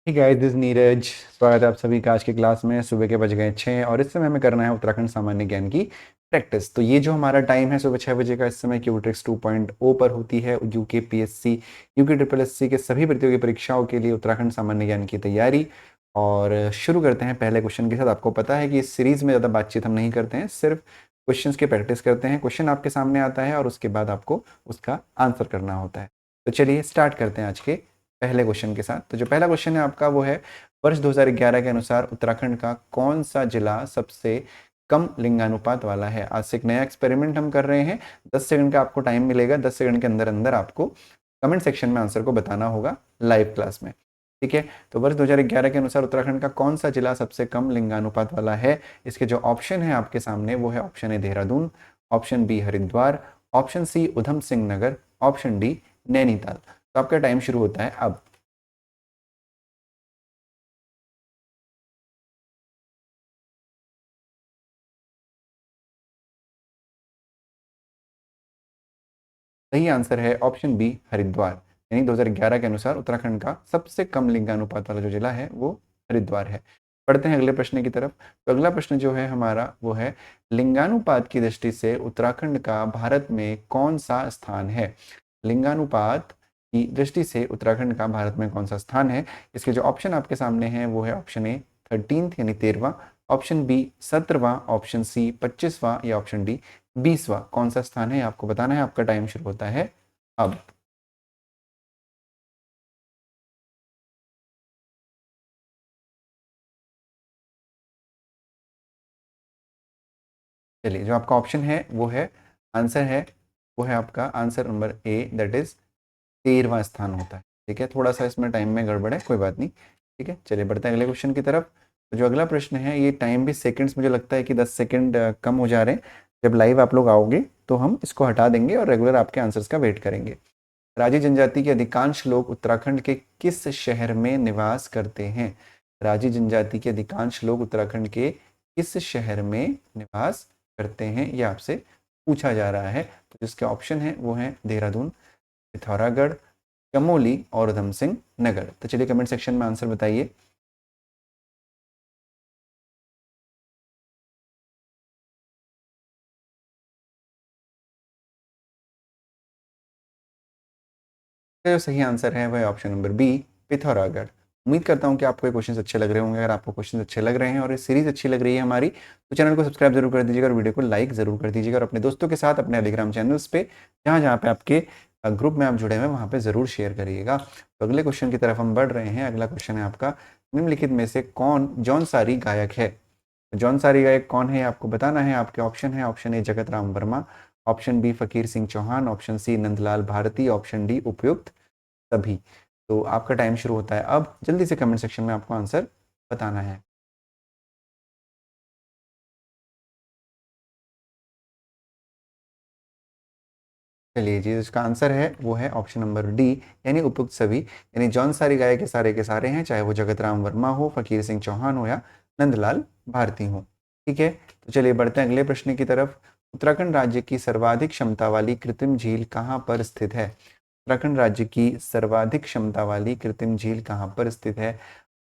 Hey guys, this Neeraj. स्वागत है आप सभी का आज की क्लास में। सुबह के बज गए 6 और इस समय हमें करना है उत्तराखंड सामान्य ज्ञान की प्रैक्टिस। तो ये जो हमारा टाइम है सुबह 6 बजे का, इस समय क्यूट्रिक्स 2.0 पर होती है UK PSC UK triple SC के सभी प्रतियोगी परीक्षाओं के लिए उत्तराखंड सामान्य ज्ञान की तैयारी। और शुरू करते हैं पहले क्वेश्चन के साथ। आपको पता है कि इस सीरीज में ज़्यादा बातचीत हम नहीं करते हैं, सिर्फ क्वेश्चंस की प्रैक्टिस करते हैं। क्वेश्चन आपके सामने आता है और उसके बाद आपको उसका आंसर करना होता है। तो चलिए स्टार्ट करते हैं आज के पहले क्वेश्चन के साथ। तो जो पहला क्वेश्चन है आपका वो है, वर्ष 2011 के अनुसार उत्तराखंड का कौन सा जिला सबसे कम लिंगानुपात वाला है। आज से एक नया एक्सपेरिमेंट हम कर रहे हैं। 10 सेकंड का आपको टाइम मिलेगा। 10 सेकंड के अंदर अंदर आपको कमेंट सेक्शन में आंसर को बताना होगा लाइव क्लास में। ठीक है, तो वर्ष 2011 के अनुसार उत्तराखंड का कौन सा जिला सबसे कम लिंगानुपात वाला है। इसके जो ऑप्शन है आपके सामने वो है, option A Dehradun, option B Haridwar, option C Udham Singh Nagar, option D Nainital. तो आपका टाइम शुरू होता है अब। सही आंसर है ऑप्शन बी हरिद्वार। यानी 2011 के अनुसार उत्तराखंड का सबसे कम लिंगानुपात वाला जो जिला है वो हरिद्वार है। पढ़ते हैं अगले प्रश्न की तरफ। तो अगला प्रश्न जो है हमारा वो है, लिंगानुपात की दृष्टि से उत्तराखंड का भारत में कौन सा स्थान है। लिंगानुपात की दृष्टि से उत्तराखंड का भारत में कौन सा स्थान है। इसके जो ऑप्शन आपके सामने हैं वो है, ऑप्शन ए 13th यानी 13वां, ऑप्शन बी 17वां, ऑप्शन सी 25वां या ऑप्शन डी 20वां। कौन सा स्थान है आपको बताना है। आपका टाइम शुरू होता है अब। चलिए, जो आपका ऑप्शन है वो है, आंसर है वो है आपका answer number A, that is 13वां स्थान होता है। ठीक है, थोड़ा सा इसमें टाइम में गड़बड़ है, कोई बात नहीं। ठीक है, चलिए बढ़ते हैं अगले क्वेश्चन की तरफ। तो जो अगला प्रश्न है, ये टाइम भी सेकंड्स, मुझे लगता है कि 10 सेकंड कम हो जा रहे हैं। जब लाइव आप लोग आओगे तो हम इसको हटा देंगे और रेगुलर आपके आंसर्स का वेट करेंगे। राजी जनजाति के अधिकांश लोग उत्तराखंड के किस शहर में निवास करते हैं। राजी जनजाति के अधिकांश लोग उत्तराखंड के किस शहर में निवास करते हैं, ये आपसे पूछा जा रहा है। तो जिसके ऑप्शन है वो है देहरादून, पिथौरागढ़, चमोली और उधम सिंह नगर। तो चलिए कमेंट सेक्शन में आंसर बताइए। तो जो सही आंसर है वह ऑप्शन नंबर बी, पिथौरागढ़। उम्मीद करता हूँ कि आपको ये क्वेश्चन अच्छे लग रहे होंगे। अगर आपको क्वेश्चन अच्छे लग रहे हैं और ये सीरीज अच्छी लग रही है हमारी, तो चैनल को सब्सक्राइब जरूर कर दीजिएगा और वीडियो को लाइक जरूर कर दीजिएगा और अपने दोस्तों के साथ अपने टेलीग्राम चैनल्स पे, जहाँ जहाँ पे आपके ग्रुप में आप जुड़े हुए हैं वहाँ पे ज़रूर शेयर करिएगा। तो अगले क्वेश्चन की तरफ हम बढ़ रहे हैं। अगला क्वेश्चन है आपका, निम्नलिखित में से कौन जौनसारी गायक है। जौनसारी गायक कौन है आपको बताना है। आपके ऑप्शन है, ऑप्शन ए Jagat Ram Verma, option B Fakir Singh Chauhan, option C Nandlal Bharati, option D उपयुक्त सभी। तो आपका टाइम शुरू होता है अब। जल्दी से कमेंट सेक्शन में आपको आंसर बताना है। चलिए जी, इसका आंसर है वो है ऑप्शन नंबर डी, यानी उपयुक्त सभी। यानी जौन सारी गाय के सारे हैं, चाहे वो जगत राम वर्मा हो, फकीर सिंह चौहान हो या नंदलाल भारती हो। ठीक है, तो चलिए बढ़ते हैं अगले प्रश्न की तरफ। उत्तराखंड राज्य की सर्वाधिक क्षमता वाली कृत्रिम झील कहाँ पर स्थित है। उत्तराखंड राज्य की सर्वाधिक क्षमता वाली कृत्रिम झील कहाँ पर स्थित है।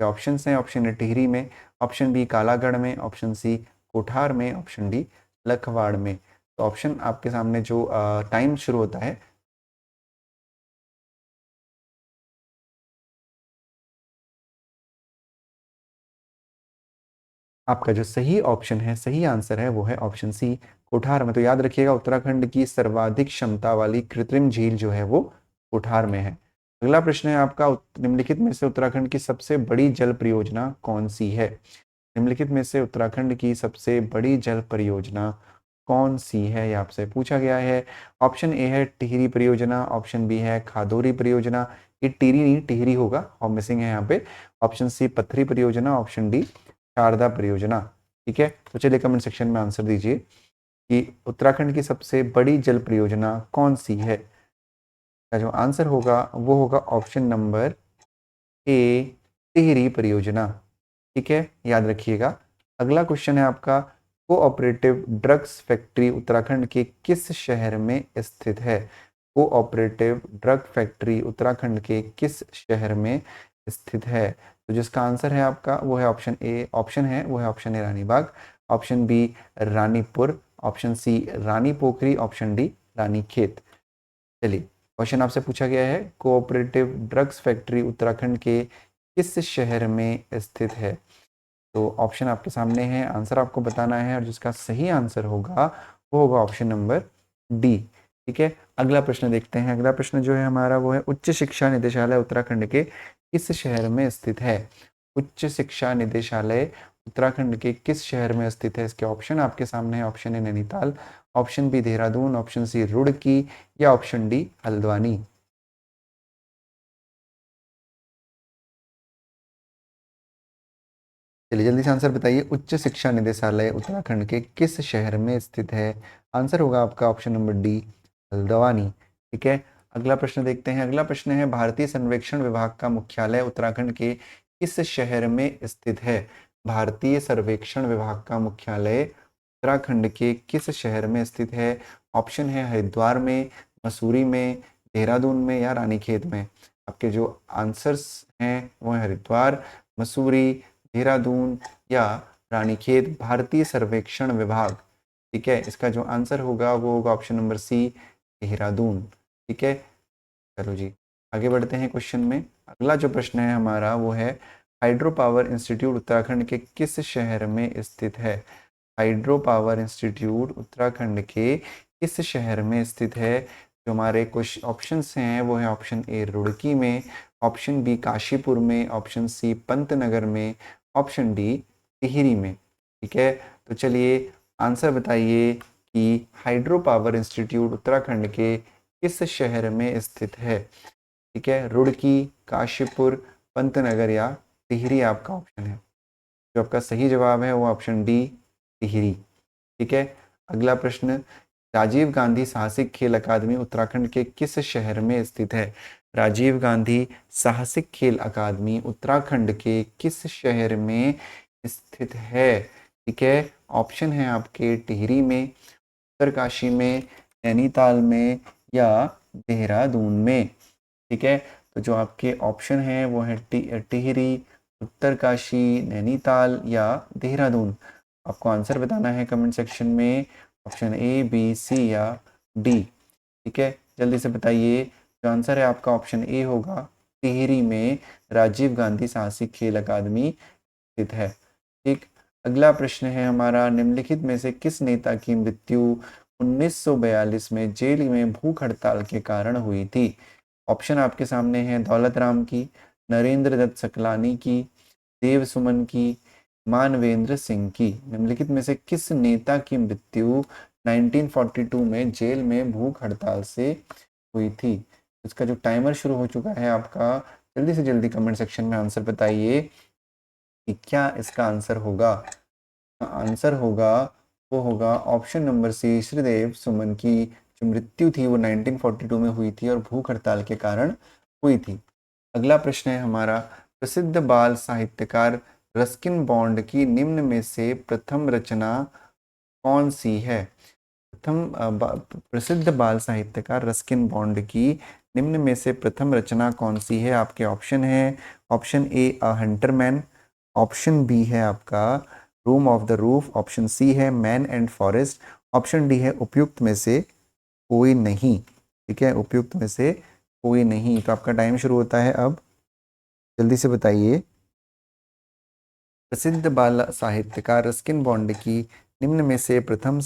ऑप्शन हैं, ऑप्शन ए टिहरी में, ऑप्शन बी कालागढ़ में, ऑप्शन सी कोठार में, ऑप्शन डी लखवाड़ में। तो ऑप्शन आपके सामने जो टाइम शुरू होता है। आपका जो सही ऑप्शन है, सही आंसर है वो है ऑप्शन सी कोठार में। तो याद रखिएगा, उत्तराखंड की सर्वाधिक क्षमता वाली कृत्रिम झील जो है वो कोठार में है। अगला प्रश्न है आपका, निम्नलिखित में से उत्तराखंड की सबसे बड़ी जल परियोजना कौन सी है। निम्नलिखित में से उत्तराखंड की सबसे बड़ी जल परियोजना कौन सी है, ये आपसे पूछा गया है। ऑप्शन ए है टिहरी परियोजना, ऑप्शन बी है खादोरी परियोजना, ये टिहरी नहीं टिहरी होगा और मिसिंग है यहाँ पे, ऑप्शन सी पथरी परियोजना, ऑप्शन डी शारदा परियोजना। ठीक है, तो चलिए कमेंट सेक्शन में आंसर दीजिए कि उत्तराखंड की सबसे बड़ी जल परियोजना कौन सी है। का जो आंसर होगा वो होगा ऑप्शन नंबर ए, टिहरी परियोजना। ठीक है, याद रखिएगा। अगला क्वेश्चन है आपका, कोऑपरेटिव ड्रग्स फैक्ट्री उत्तराखंड के किस शहर में स्थित है। कोऑपरेटिव ड्रग फैक्ट्री उत्तराखंड के किस शहर में स्थित है? तो जिसका आंसर है आपका वो है ऑप्शन ए, ऑप्शन है वो है option A Ranibagh, option B Ranipur, option C Rani Pokhri, option D Ranikhet. चलिए, क्वेश्चन आपसे पूछा गया है, कोऑपरेटिव ड्रग्स फैक्ट्री उत्तराखंड के किस शहर में स्थित है? तो ऑप्शन आपके सामने है, आंसर आपको बताना है, और जिसका सही आंसर होगा वो होगा ऑप्शन नंबर डी। ठीक है, अगला प्रश्न देखते हैं। अगला प्रश्न जो है हमारा वो है, उच्च शिक्षा निदेशालय उत्तराखंड के किस शहर में स्थित है? उच्च शिक्षा निदेशालय उत्तराखंड के किस शहर में स्थित है? इसके ऑप्शन आपके सामने है, option A Nainital, option B Dehradun, option C Roorkee, या ऑप्शन डी हल्द्वानी। चलिए जल्दी से आंसर बताइए, उच्च शिक्षा निदेशालय उत्तराखंड के किस शहर में स्थित है? आंसर होगा आपका ऑप्शन नंबर डी हल्द्वानी। ठीक है, अगला प्रश्न देखते हैं। अगला प्रश्न है, भारतीय सर्वेक्षण विभाग का मुख्यालय उत्तराखंड के किस शहर में स्थित है? भारतीय सर्वेक्षण विभाग का मुख्यालय उत्तराखंड के किस शहर में स्थित है? ऑप्शन है हरिद्वार में, मसूरी में, देहरादून में, या रानीखेत में। आपके जो आंसर्स हैं वो है हरिद्वार, मसूरी, देहरादून, या रानीखेत। भारतीय सर्वेक्षण विभाग, ठीक है, इसका जो आंसर होगा वो होगा ऑप्शन नंबर सी देहरादून। ठीक है, चलो जी आगे बढ़ते हैं क्वेश्चन में। अगला जो प्रश्न है हमारा वो है, हाइड्रो पावर इंस्टीट्यूट उत्तराखंड के किस शहर में स्थित है? हाइड्रो पावर इंस्टीट्यूट उत्तराखंड के किस शहर में स्थित है? जो हमारे कुछ ऑप्शंस हैं वो है, ऑप्शन ए रुड़की में, ऑप्शन बी काशीपुर में, ऑप्शन सी पंतनगर में, ऑप्शन डी टिहरी में। ठीक है, तो चलिए आंसर बताइए कि हाइड्रो पावर इंस्टीट्यूट उत्तराखंड के किस शहर में स्थित है? ठीक है, रुड़की, काशीपुर, पंतनगर, या टिहरी आपका ऑप्शन है। जो आपका सही जवाब है वो ऑप्शन डी टिहरी। ठीक है, अगला प्रश्न, राजीव गांधी साहसिक खेल अकादमी उत्तराखंड के किस शहर में स्थित है? राजीव गांधी साहसिक खेल अकादमी उत्तराखंड के किस शहर में स्थित है? ठीक है, ऑप्शन है आपके टिहरी में, उत्तरकाशी में, नैनीताल में, या देहरादून में। ठीक है, तो जो आपके ऑप्शन है वो है टिहरी, उत्तरकाशी, नैनीताल, या देहरादून। आपको आंसर बताना है कमेंट सेक्शन में, ऑप्शन ए, बी, सी, या डी। ठीक है, जल्दी से बताइए। जो आंसर है आपका ऑप्शन ए होगा, टिहरी में राजीव गांधी साहसिक खेल अकादमी स्थित है। ठीक, अगला प्रश्न है हमारा, निम्नलिखित में से किस नेता की मृत्यु 1942 में जेल में भूख हड़ताल के कारण हुई थी? ऑप्शन आपके सामने हैं, दौलत राम की, नरेंद्र दत्त सकलानी की, देव सुमन की, मानवेंद्र सिंह की। निम्नलिखित में से किस नेता की मृत्यु 1942 में जेल में भूख हड़ताल से हुई थी? इसका जो टाइमर शुरू हो चुका है आपका, जल्दी से जल्दी कमेंट सेक्शन में आंसर बताइए कि क्या इसका आंसर होगा। आंसर होगा वो होगा ऑप्शन नंबर सी, श्रीदेव सुमन की जो मृत्यु थी वो 1942 में हुई थी और भूख हड़ताल के कारण हुई थी। अगला प्रश्न है हमारा, प्रसिद्ध बाल साहित्यकार रस्किन बॉन्ड की निम्न में से प्रथम रचना कौन सी है? प्रसिद्ध बाल साहित्यकार रस्किन बॉन्ड की निम्न में से प्रथम रचना कौन सी है? आपके ऑप्शन है, option A a hunterman, option B है आपका room of the roof, option C है man and forest, option D है उपयुक्त में से कोई नहीं। ठीक है, उपयुक्त में से कोई नहीं। तो आपका टाइम शुरू होता है अब, जल्दी से बताइए। प्रसिद्ध बाल साहित्यकार रस्किन बॉन्ड की निम्न में से प्रथम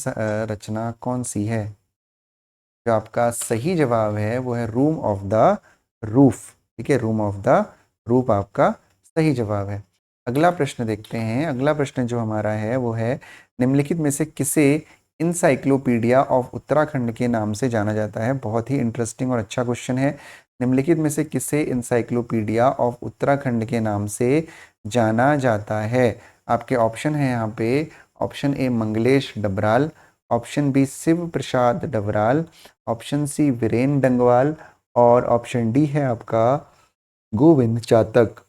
रचना कौन सी है? जो आपका सही जवाब है वो है रूम ऑफ द रूफ। ठीक है, रूम ऑफ द रूफ आपका सही जवाब है। अगला प्रश्न देखते हैं। अगला प्रश्न जो हमारा है वो है, निम्नलिखित में से किसे इंसाइक्लोपीडिया ऑफ उत्तराखंड के नाम से जाना जाता है? बहुत ही इंटरेस्टिंग और अच्छा क्वेश्चन है। निम्नलिखित में से किसे इंसाइक्लोपीडिया ऑफ उत्तराखंड के नाम से जाना जाता है? आपके ऑप्शन है यहाँ पे, option A Manglesh Dabral, option B Shiv Prasad Dabral, option C Viren Dangwal, और ऑप्शन डी है आपका गोविंद चातक।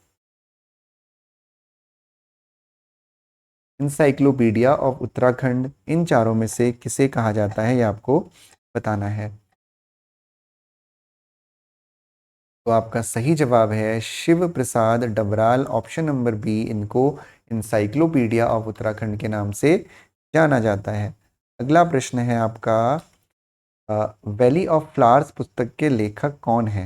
इंसाइक्लोपीडिया ऑफ उत्तराखंड इन चारों में से किसे कहा जाता है, ये आपको बताना है। तो आपका सही जवाब है Shiv Prasad Dabral, option number B. इनको इंसाइक्लोपीडिया ऑफ उत्तराखंड के नाम से जाना जाता है। अगला प्रश्न है आपका, वैली ऑफ फ्लावर्स पुस्तक के लेखक कौन है?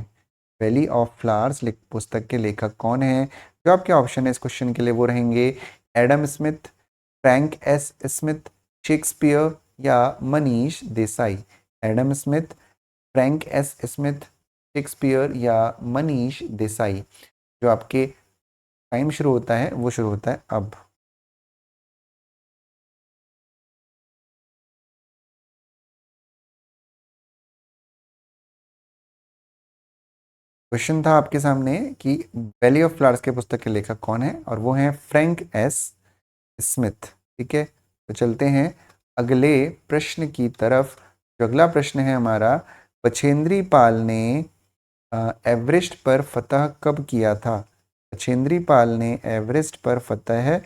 वैली ऑफ फ्लावर्स पुस्तक के लेखक कौन है? जो आपके ऑप्शन है इस क्वेश्चन के लिए वो रहेंगे Adam Smith, Frank S Smith, Shakespeare या Manish Desai. Adam Smith, Frank S Smith, Shakespeare या मनीष देसाई। जो आपके टाइम शुरू होता है वो शुरू होता है अब। क्वेश्चन था आपके सामने कि वैली ऑफ फ्लावर्स के पुस्तक के लेखक कौन है, और वो हैं फ्रैंक एस स्मिथ। ठीक है, तो चलते हैं अगले प्रश्न की तरफ। जो अगला प्रश्न है हमारा, बछेंद्री पाल ने एवरेस्ट पर फतह कब किया था? बछेंद्री पाल ने एवरेस्ट पर फतह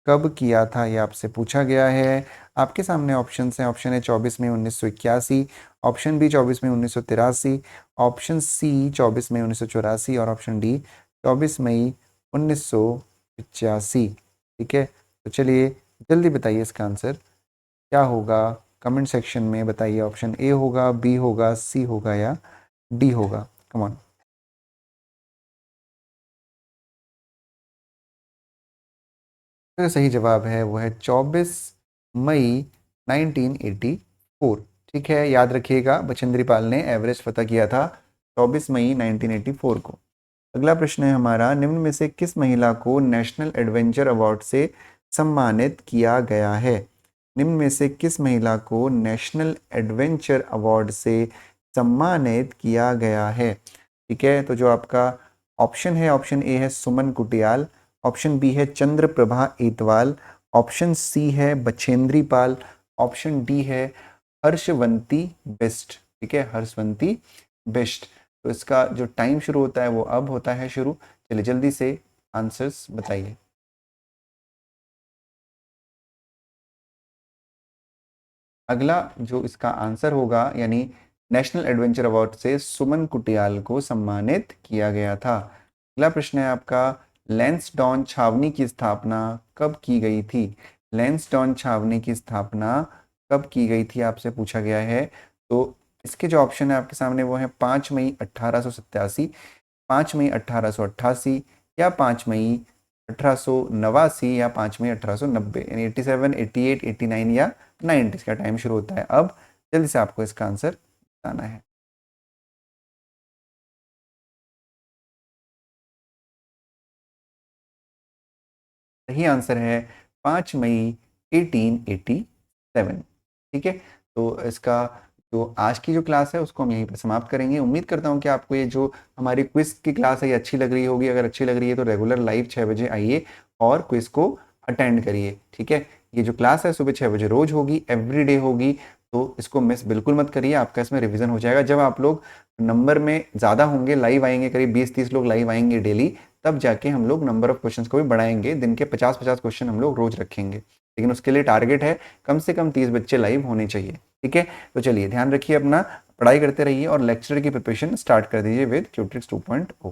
कब किया था, ये आपसे पूछा गया है। आपके सामने ऑप्शन हैं। ऑप्शन है 24 मई 1981, ऑप्शन बी 24 मई 1983, ऑप्शन सी 24 मई 1984 और ऑप्शन डी 24 मई 1985। ठीक है, तो चलिए जल्दी बताइए इसका आंसर क्या होगा। कमेंट सेक्शन में बताइए, ऑप्शन ए होगा, बी होगा, सी होगा या डी होगा। Come on. तो सही जवाब है वो है 24 मई 1984। ठीक है, याद रखिएगा बछेंद्री पाल ने एवरेस्ट फतह किया था 24 मई 1984 को। अगला प्रश्न है हमारा, निम्न में से किस महिला को नेशनल एडवेंचर अवार्ड से सम्मानित किया गया है? निम्न में से किस महिला को नेशनल एडवेंचर अवार्ड से सम्मानित किया गया है? ठीक है, तो जो आपका ऑप्शन है, ऑप्शन ए है सुमन कुटियाल, ऑप्शन बी है चंद्र प्रभा ईतवाल, ऑप्शन सी है बछेंद्री पाल, ऑप्शन डी है हर्षवंती बिष्ट। ठीक है, हर्षवंती बिष्ट। तो इसका जो टाइम शुरू होता है वो अब होता है शुरू। चलिए जल्दी से आंसर्स बताइए। अगला जो इसका आंसर होगा, यानी नेशनल एडवेंचर अवार्ड से सुमन कुटियाल को सम्मानित किया गया था। अगला प्रश्न है आपका, लैंसडाउन छावनी की स्थापना कब की गई थी? लैंसडाउन छावनी की स्थापना कब की गई थी आपसे पूछा गया है। तो इसके जो ऑप्शन है आपके सामने वो है 5 मई 1887, 5 मई 1888 या 5 मई 1889 या 5 मई 1890, यानी 87, 88, 89 या 90। इसका टाइम शुरू होता है अब। जल्दी से आपको इसका आंसर बताना है। सही आंसर है 5 मई 1887। ठीक है, तो इसका जो आज की जो क्लास है उसको हम यहीं पर समाप्त करेंगे। उम्मीद करता हूँ कि आपको ये जो हमारी क्विज की क्लास है ये अच्छी लग रही होगी। अगर अच्छी लग रही है तो रेगुलर लाइव 6 बजे आइए और क्विज को अटेंड करिए। ठीक है, ये जो क्लास है सुबह 6 बजे रोज होगी, एवरीडे होगी, तो इसको मिस बिल्कुल मत करिए। आपका इसमें रिवीजन हो जाएगा। जब आप लोग नंबर में ज़्यादा होंगे, लाइव आएंगे, करीब 20-30 लोग लाइव आएंगे डेली, तब जाके हम लोग नंबर ऑफ क्वेश्चंस को भी बढ़ाएंगे। दिन के 50-50 क्वेश्चन हम लोग रोज रखेंगे, लेकिन उसके लिए टारगेट है कम से कम 30 बच्चे लाइव होने चाहिए। ठीक है, तो चलिए ध्यान रखिए अपना, पढ़ाई करते रहिए और लेक्चर की प्रिपरेशन स्टार्ट कर दीजिए विद क्यूट्रिक्स 2.0।